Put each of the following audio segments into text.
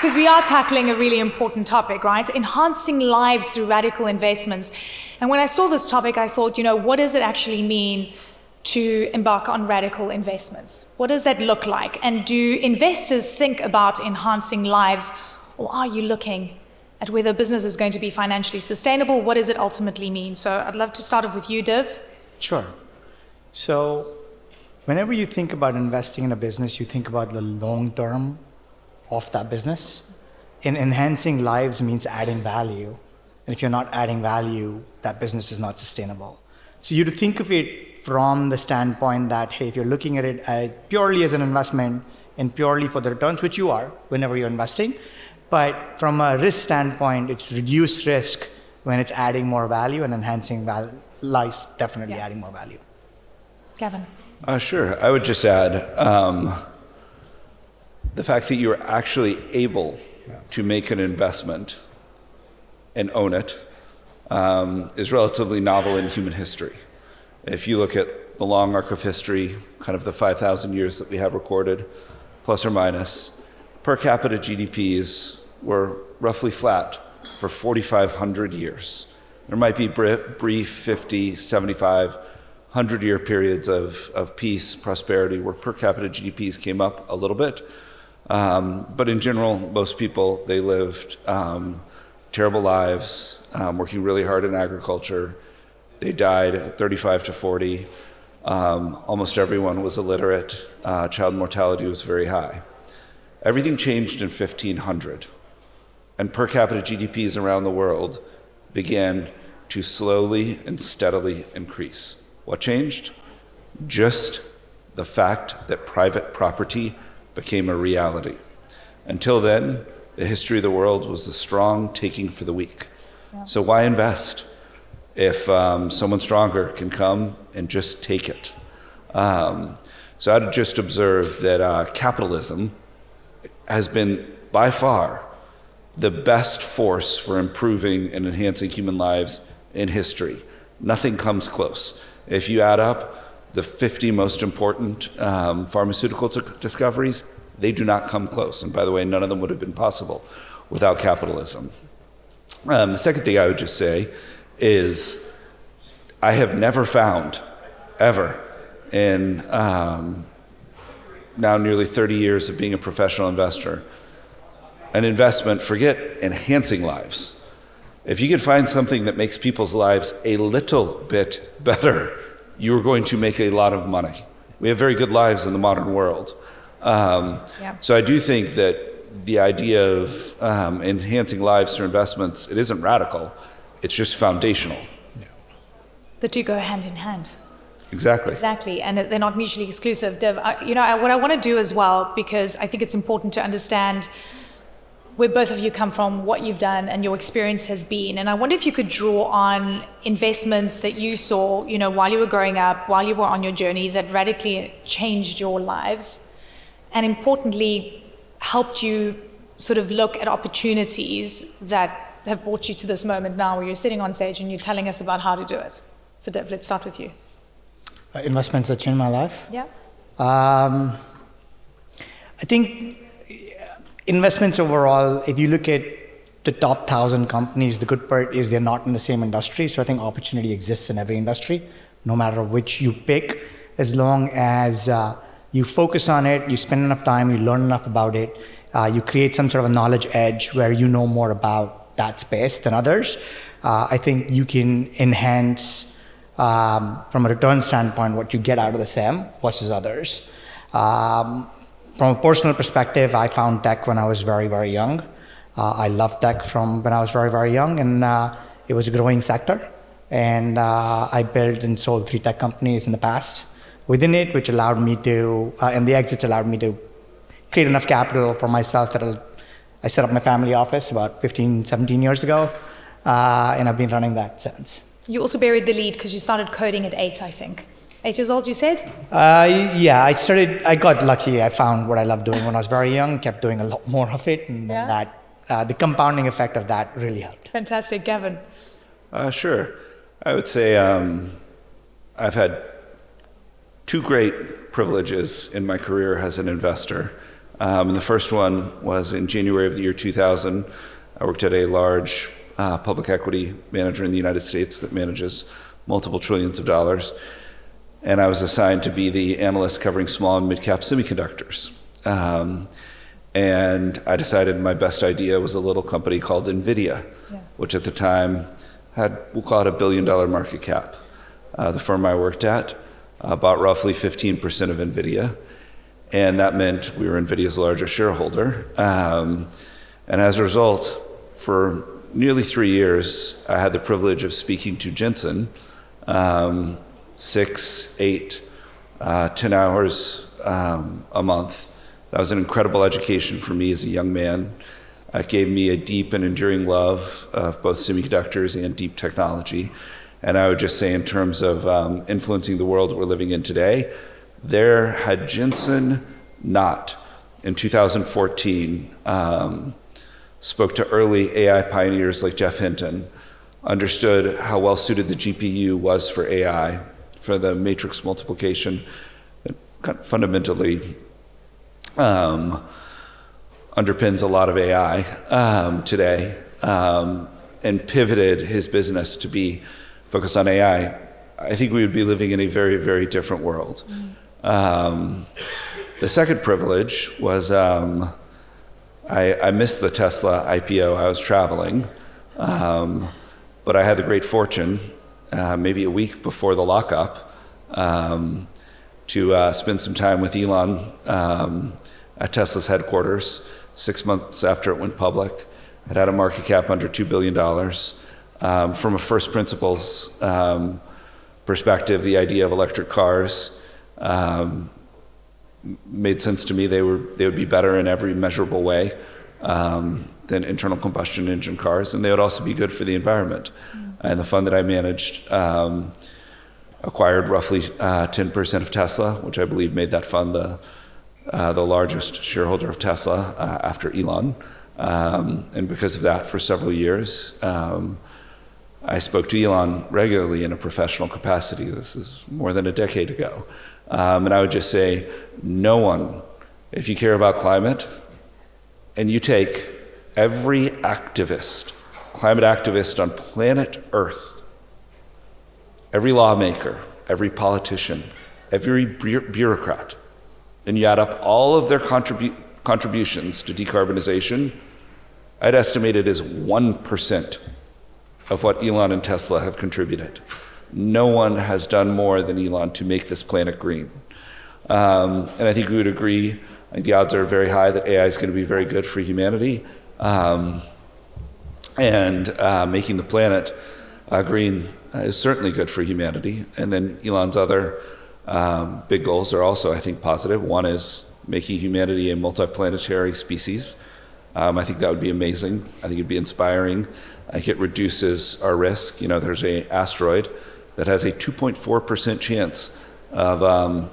because we are tackling a really important topic, right? Enhancing lives through radical investments. And when I saw this topic, I thought, what does it actually mean to embark on radical investments? What does that look like? And do investors think about enhancing lives, or are you looking at whether business is going to be financially sustainable? What does it ultimately mean? So I'd love to start off with you, Div. Sure. So whenever you think about investing in a business, you think about the long term of that business. And enhancing lives means adding value. And if you're not adding value, that business is not sustainable. So you to think of it from the standpoint that, hey, if you're looking at it purely as an investment and purely for the returns, which you are whenever you're investing, but from a risk standpoint, it's reduced risk when it's adding more value, and enhancing lives definitely adding more value. Gavin. Sure. I would just add the fact that you're actually able to make an investment and own it is relatively novel in human history. If you look at the long arc of history, kind of the 5,000 years that we have recorded, plus or minus, per capita GDPs were roughly flat for 4,500 years. There might be brief 50, 75, 100-year periods of peace, prosperity, where per capita GDPs came up a little bit. But in general, most people, they lived terrible lives, working really hard in agriculture. They died at 35 to 40. Almost everyone was illiterate. Child mortality was very high. Everything changed in 1500, and per capita GDPs around the world began to slowly and steadily increase. What changed? Just the fact that private property became a reality. Until then, the history of the world was the strong taking for the weak. Yeah. So why invest if someone stronger can come and just take it? So I'd just observe that capitalism has been by far the best force for improving and enhancing human lives in history. Nothing comes close. If you add up the 50 most important pharmaceutical discoveries, they do not come close. And by the way, none of them would have been possible without capitalism. The second thing I would just say is I have never found, ever, in now nearly 30 years of being a professional investor, an investment, forget enhancing lives. If you can find something that makes people's lives a little bit better, you're going to make a lot of money. We have very good lives in the modern world. So I do think that the idea of enhancing lives through investments, it isn't radical, it's just foundational. The two go hand in hand. Exactly. And they're not mutually exclusive. Div, what I want to do as well, because I think it's important to understand where both of you come from, what you've done, and your experience has been. And I wonder if you could draw on investments that you saw, while you were growing up, while you were on your journey, that radically changed your lives, and importantly, helped you sort of look at opportunities that have brought you to this moment now where you're sitting on stage and you're telling us about how to do it. So Div, let's start with you. Investments that changed my life? Yeah. I think investments overall, if you look at the top 1,000 companies, the good part is they're not in the same industry. So I think opportunity exists in every industry, no matter which you pick, as long as you focus on it, you spend enough time, you learn enough about it, you create some sort of a knowledge edge where you know more about that space than others. I think you can enhance, from a return standpoint, what you get out of the SAM versus others. From a personal perspective, I found tech when I was very, very young. I loved tech from when I was very, very young, and it was a growing sector. And I built and sold 3 tech companies in the past within it, which allowed me to, and the exits allowed me to create enough capital for myself that I set up my family office about 15, 17 years ago, and I've been running that since. You also buried the lead because you started coding at 8, I think. 8 years old, you said? Yeah, I got lucky. I found what I loved doing when I was very young, kept doing a lot more of it, and then the compounding effect of that really helped. Fantastic. Gavin? Sure. I would say I've had 2 great privileges in my career as an investor. And the first one was in January of the year 2000. I worked at a large public equity manager in the United States that manages multiple trillions of dollars. And I was assigned to be the analyst covering small and mid-cap semiconductors. And I decided my best idea was a little company called NVIDIA, which at the time had, we'll call it $1 billion market cap. The firm I worked at bought roughly 15% of NVIDIA, and that meant we were NVIDIA's largest shareholder. And as a result, for nearly 3 years, I had the privilege of speaking to Jensen 6, 8, 10 hours a month. That was an incredible education for me as a young man. It gave me a deep and enduring love of both semiconductors and deep technology. And I would just say, in terms of influencing the world we're living in today, there had Jensen not, in 2014, spoke to early AI pioneers like Jeff Hinton, understood how well suited the GPU was for AI, for the matrix multiplication that kind of fundamentally underpins a lot of AI today, and pivoted his business to be focused on AI, I think we would be living in a very, very different world. The second privilege was I missed the Tesla IPO. I was traveling, but I had the great fortune, maybe a week before the lockup, to spend some time with Elon at Tesla's headquarters 6 months after it went public. It had a market cap under $2 billion. From a first principles perspective, the idea of electric cars made sense to me. They would be better in every measurable way than internal combustion engine cars, and they would also be good for the environment. And the fund that I managed acquired roughly 10% of Tesla, which I believe made that fund the largest shareholder of Tesla after Elon. And because of that, for several years, I spoke to Elon regularly in a professional capacity. This is more than a decade ago. And I would just say, no one, if you care about climate, and you take every activist, climate activist on planet Earth, every lawmaker, every politician, every bureaucrat, and you add up all of their contributions to decarbonization, I'd estimate it as 1% of what Elon and Tesla have contributed. No one has done more than Elon to make this planet green. And I think we would agree, and the odds are very high, that AI is going to be very good for humanity. And making the planet green is certainly good for humanity. And then Elon's other big goals are also, I think, positive. One is making humanity a multiplanetary species. I think that would be amazing. I think it'd be inspiring. I think it reduces our risk. You know, there's an asteroid that has a 2.4% chance of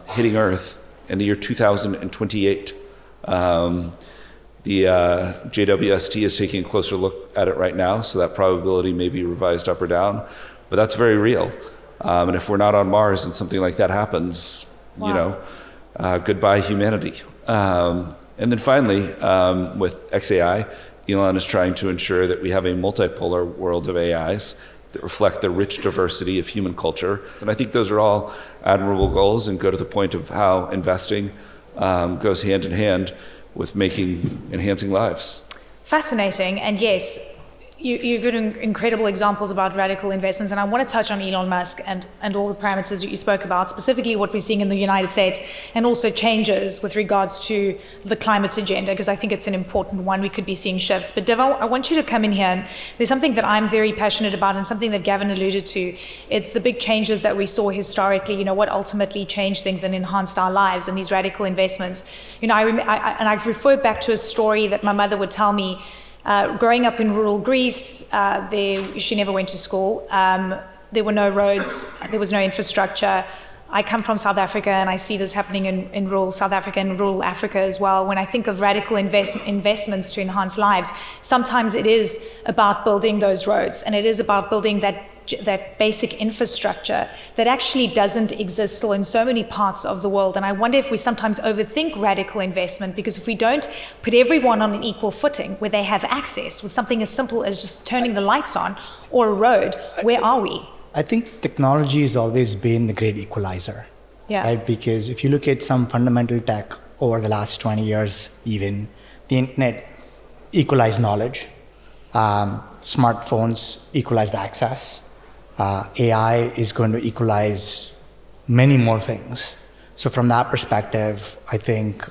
hitting Earth in the year 2028. The JWST is taking a closer look at it right now, so that probability may be revised up or down, but that's very real. And if we're not on Mars and something like that happens, wow, you know, goodbye humanity. And then finally, with XAI, Elon is trying to ensure that we have a multipolar world of AIs that reflect the rich diversity of human culture. And I think those are all admirable goals and go to the point of how investing goes hand in hand with enhancing lives. Fascinating, and yes, you've given incredible examples about radical investments, and I want to touch on Elon Musk and all the parameters that you spoke about, specifically what we're seeing in the United States, and also changes with regards to the climate agenda, because I think it's an important one. We could be seeing shifts. But Div, I want you to come in here, and there's something that I'm very passionate about and something that Gavin alluded to. It's the big changes that we saw historically, you know, what ultimately changed things and enhanced our lives, and these radical investments. You know, I refer back to a story that my mother would tell me. Growing up in rural Greece, she never went to school. There were no roads, there was no infrastructure. I come from South Africa, and I see this happening in rural South Africa and rural Africa as well. When I think of radical investments to enhance lives, sometimes it is about building those roads, and it is about building that that basic infrastructure that actually doesn't exist still in so many parts of the world. And I wonder if we sometimes overthink radical investment, because if we don't put everyone on an equal footing where they have access with something as simple as just turning the lights on or a road, where are we? I think technology has always been the great equalizer. Yeah. Right? Because if you look at some fundamental tech over the last 20 years, even, the internet equalized knowledge, smartphones equalized access, AI is going to equalize many more things. So from that perspective, I think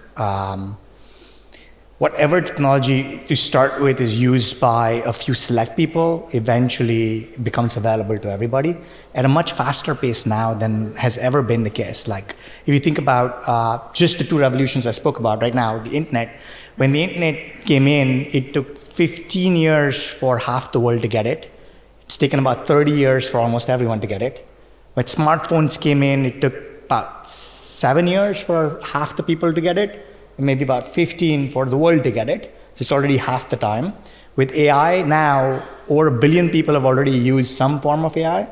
whatever technology to start with is used by a few select people eventually becomes available to everybody at a much faster pace now than has ever been the case. Like if you think about just the two revolutions I spoke about right now, the internet, when the internet came in, it took 15 years for half the world to get it. It's taken about 30 years for almost everyone to get it. When smartphones came in, it took about 7 years for half the people to get it, and maybe about 15 for the world to get it. So it's already half the time. With AI now, over 1 billion people have already used some form of AI.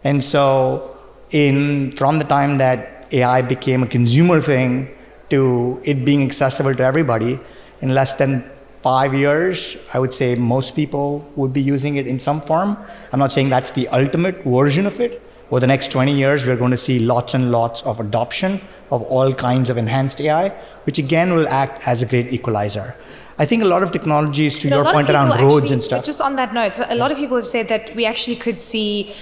And so from the time that AI became a consumer thing to it being accessible to everybody, in less than 5 years, I would say most people would be using it in some form. I'm not saying that's the ultimate version of it. Over the next 20 years, we're going to see lots and lots of adoption of all kinds of enhanced AI, which again will act as a great equalizer. I think a lot of technologies, to your point around roads and stuff. Just on that note, so a lot of people have said that we actually could see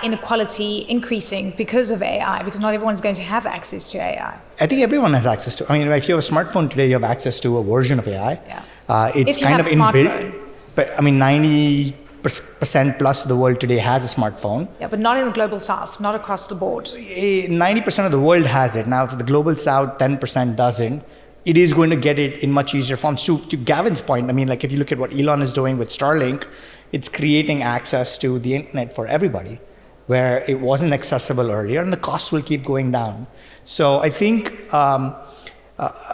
inequality increasing because of AI, because not everyone's going to have access to AI. I think everyone has access to. I mean, if you have a smartphone today, you have access to a version of AI. Yeah. It's kind of inbuilt. But I mean, 90% plus of the world today has a smartphone. Yeah, but not in the global south, not across the board. 90% of the world has it. Now, if the global south, 10% doesn't, it is going to get it in much easier forms. To Gavin's point, I mean, like if you look at what Elon is doing with Starlink, it's creating access to the internet for everybody, where it wasn't accessible earlier, and the costs will keep going down. So I think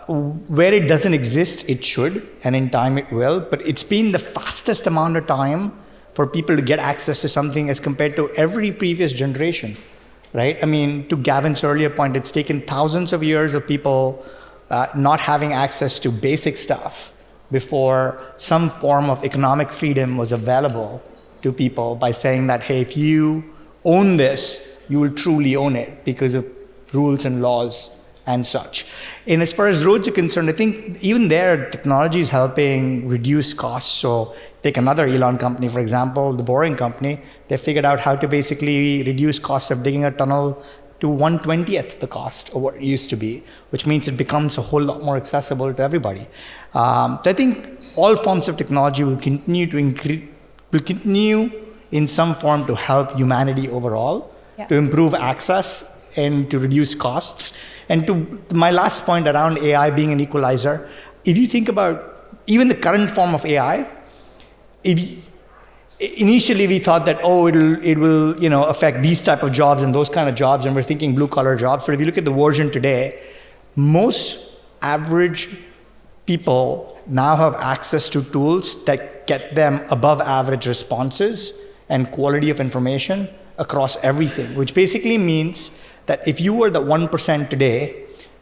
where it doesn't exist, it should, and in time it will. But it's been the fastest amount of time for people to get access to something as compared to every previous generation, right? I mean, to Gavin's earlier point, it's taken thousands of years of people not having access to basic stuff before some form of economic freedom was available to people by saying that, hey, if you own this, you will truly own it because of rules and laws and such. And as far as roads are concerned, I think even there, technology is helping reduce costs. So take another Elon company, for example, the Boring Company. They figured out how to basically reduce costs of digging a tunnel to 1/20th the cost of what it used to be, which means it becomes a whole lot more accessible to everybody. So I think all forms of technology will continue in some form to help humanity overall, to improve access and to reduce costs. And to my last point around AI being an equalizer, if you think about even the current form of AI, initially we thought that, it will affect these type of jobs and those kind of jobs, and we're thinking blue collar jobs. But if you look at the version today, most average people now have access to tools that get them above average responses and quality of information across everything, which basically means that if you were the 1% today,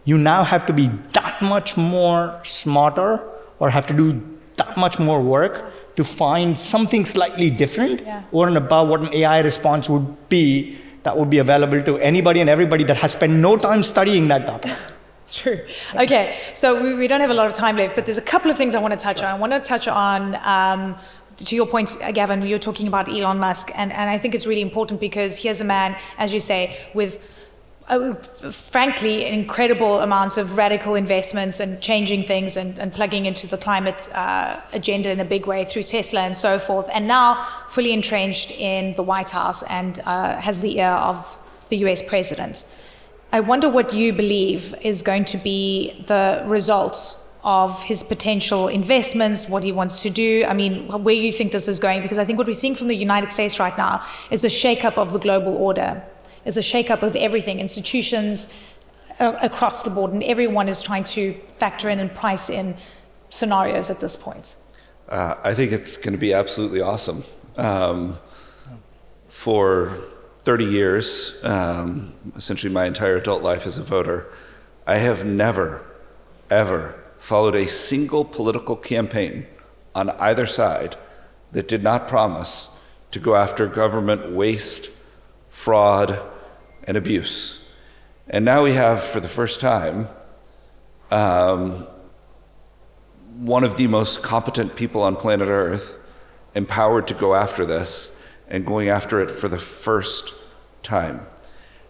you now have to be that much more smarter or have to do that much more work to find something slightly different over and above what an AI response would be that would be available to anybody and everybody that has spent no time studying that topic. It's true. Okay, so we don't have a lot of time left, but there's a couple of things I want to touch on. I want to touch on, to your point, Gavin, you're talking about Elon Musk, and I think it's really important because here's a man, as you say, with frankly incredible amounts of radical investments and changing things and plugging into the climate agenda in a big way through Tesla and so forth, and now fully entrenched in the White House and has the ear of the US president. I wonder what you believe is going to be the results of his potential investments, what he wants to do. I mean, where you think this is going, because I think what we're seeing from the United States right now is a shakeup of the global order. Is a shakeup of everything, institutions across the board, and everyone is trying to factor in and price in scenarios at this point. I think it's going to be absolutely awesome. for 30 years, essentially my entire adult life as a voter, I have never, ever followed a single political campaign on either side that did not promise to go after government waste, fraud, and abuse. And now we have, for the first time, one of the most competent people on planet Earth empowered to go after this and going after it for the first time.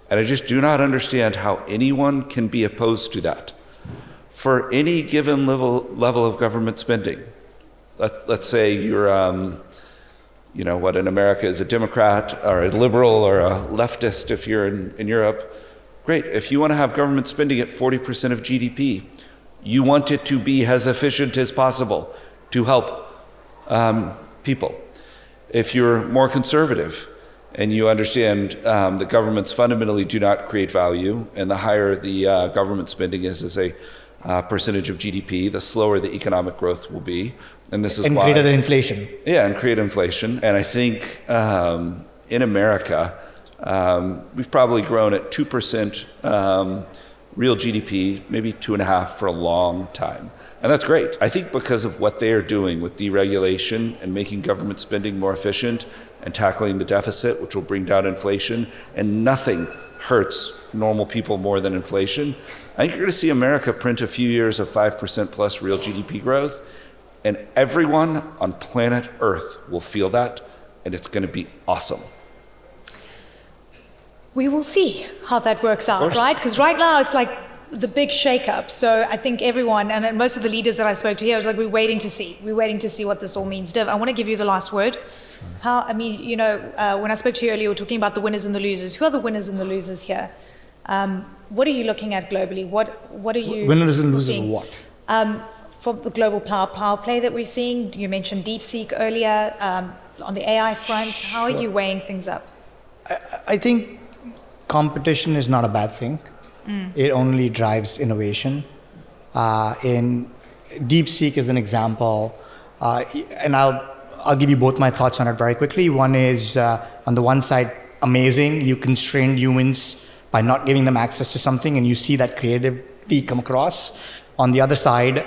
And I just do not understand how anyone can be opposed to that. For any given level of government spending, let's say you're, in America is a Democrat or a liberal or a leftist if you're in Europe. Great, if you want to have government spending at 40% of GDP, you want it to be as efficient as possible to help people. If you're more conservative and you understand that governments fundamentally do not create value, and the higher the government spending is as a percentage of GDP, the slower the economic growth will be. And this is why. And greater than inflation. Yeah, and create inflation. And I think in America, we've probably grown at 2% real GDP, maybe 2.5% for a long time. And that's great. I think because of what they are doing with deregulation and making government spending more efficient and tackling the deficit, which will bring down inflation, and nothing hurts normal people more than inflation, I think you're going to see America print a few years of 5% plus real GDP growth, and everyone on planet Earth will feel that, and it's going to be awesome. We will see how that works out, right? Because right now it's like the big shake-up. So I think everyone, and most of the leaders that I spoke to here, was like, we're waiting to see. We're waiting to see what this all means. Div, I want to give you the last word. When I spoke to you earlier, we were talking about the winners and the losers. Who are the winners and the losers here? What are you looking at globally? What are you winners and losers seeing? of what? For the global power play that we're seeing. You mentioned DeepSeek earlier. On the AI front, how are you weighing things up? I think competition is not a bad thing. It only drives innovation. In DeepSeek as an example, and I'll give you both my thoughts on it very quickly. One is, on the one side, amazing. You constrain humans by not giving them access to something, and you see that creativity come across. On the other side,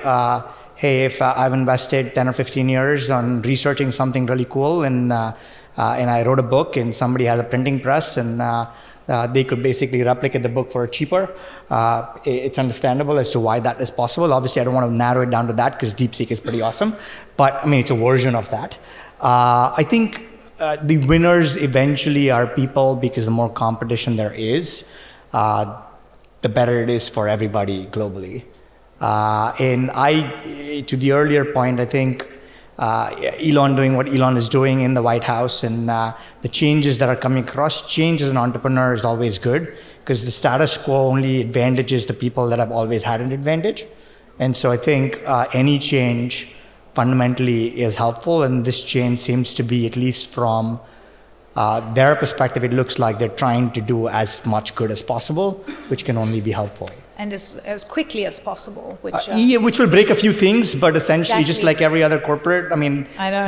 hey, if I've invested 10 or 15 years on researching something really cool, and I wrote a book, and somebody had a printing press, and they could basically replicate the book for cheaper. It's understandable as to why that is possible. Obviously, I don't want to narrow it down to that because DeepSeek is pretty awesome. But I mean, it's a version of that. I think the winners eventually are people, because the more competition there is, the better it is for everybody globally. To the earlier point, I think Elon doing what Elon is doing in the White House, and the changes that are coming across. Change as an entrepreneur is always good, because the status quo only advantages the people that have always had an advantage. And so I think any change fundamentally is helpful, and this change seems to be, at least from their perspective, it looks like they're trying to do as much good as possible, which can only be helpful. And as quickly as possible, which which will break a few things, but essentially, just like every other corporate, I mean, I know.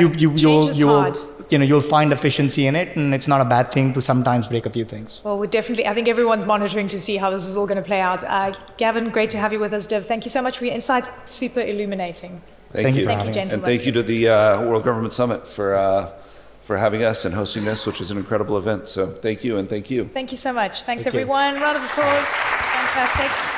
You'll find efficiency in it, and it's not a bad thing to sometimes break a few things. Well, I think everyone's monitoring to see how this is all going to play out. Gavin, great to have you with us. Div, thank you so much for your insights. Super illuminating. Thank you. Thank you, gentlemen. And thank you to the World Government Summit for having us and hosting this, which is an incredible event. So thank you, and thank you. Thank you so much. Thanks, everyone. Round of applause. Fantastic.